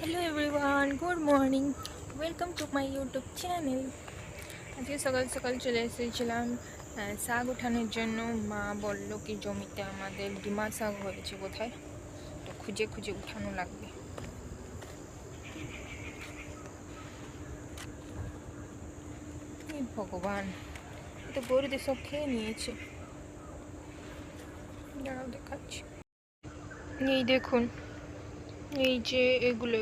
Hello everyone, good morning, welcome to my YouTube channel. আজকে সকাল সকাল চলে এসেছিলাম শাক উঠানোর জন্য। মা বলল কি জমিতে আমাদের ডিমা শাক হয়েছে কোথায়, তো খুঁজে খুঁজে উঠানো লাগবে। ভগবান, তো গরুদের সব খেয়ে নিয়েছে। দাঁড়াও দেখাচ্ছি। এই দেখুন, এই যে এগুলো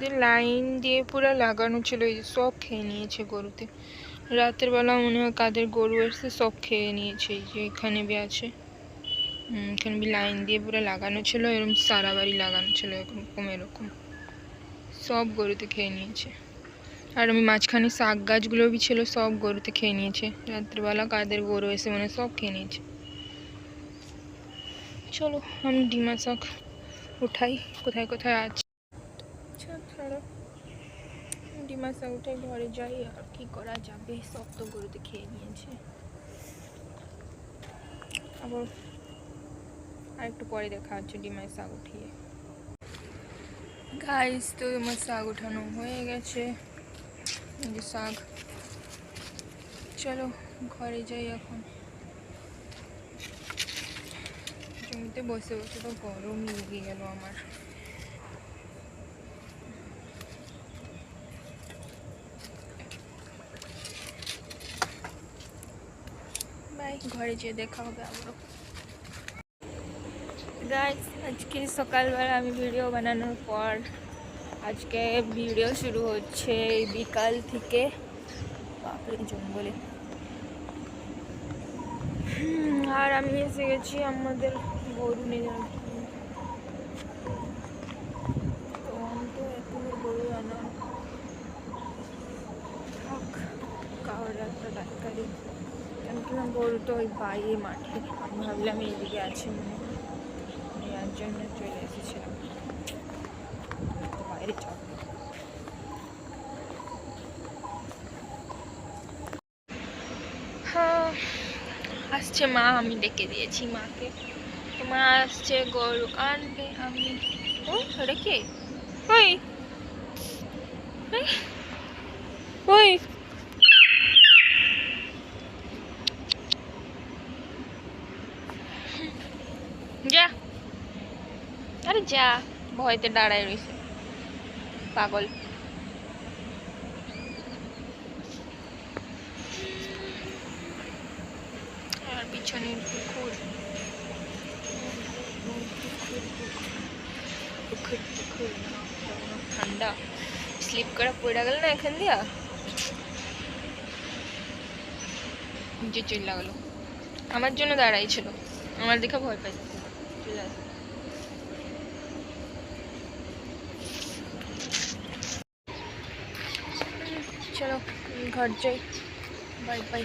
দিয়ে লাইন দিয়ে পুরো লাগানো ছিল, এই যে সব খেয়ে নিয়েছে গরুতে। রাতের বেলা মনে হয় কাদের গরু এসে সব খেয়ে নিয়েছে। এই যে এখানে বি আছে, এখানে বি লাইন দিয়ে পুরো লাগানো ছিল, এরকম সারা বাড়ি লাগানো ছিল এরকম সব গরুতে খেয়ে নিয়েছে। আর আমি মাঝখানে শাক গাছগুলো বি ছিল, সব গরুতে খেয়ে নিয়েছে। রাত্রিবেলা কাদের গরু এসে মানে সব খেয়ে নিয়েছে। চলো আমি ডিমা শাক উঠাই, কোথায় কোথায় আছে। ডিমা শাক উঠে ঘরে যাই, আর কি করা যাবে, সব তো গরুতে খেয়ে নিয়েছে। আবার আর একটু পরে দেখা হচ্ছে ডিমার শাক উঠিয়ে। গাইস, তো আমার শাক উঠানো হয়ে গেছে, এই যে শাক। চলো ঘরে যাই এখন। জমিতে বসে বসে তো গরম লেগে গেল আমার। বাই, ঘরে যেয়ে দেখা হবে আবারও। গাইস, আজকে সকালবেলা আমি ভিডিও বানানোর পর আজকে ভিডিও শুরু হচ্ছে বিকাল থেকে। বাপরে জঙ্গলে। আর আমি এসে গেছি আমাদের গরু নিয়ে যাওয়ার জন্য। তো আমি তো এখনো গরু আনা থাক, কারোর একটা ডাক্তারি, কেন কি না গরু তো ওই বাইরে মাঠে। আমি ভাবলাম এইদিকে আছে মনে হয়, নেওয়ার জন্য চলে এসেছিলাম। তো বাইরে যাবো। হ্যাঁ, আসছে মা, আমি ডেকে দিয়েছি মাকে। তো মা আসছে গরু আনবে। আমি ও সেটা কি, ওই ওই যা, আরে যা, ভয়তে দাঁড়ায় রয়েছে পাগল। আর পিছনের পুকুর, ঠান্ডা, স্লিপ করে পড়ে গেল না এখান দিয়া, নিচে চলে গেল। আমার জন্য দাঁড়াই ছিল, আমার দেখে ভয় পাই চলে আসে। চলো ঘর যাই, বাই বাই।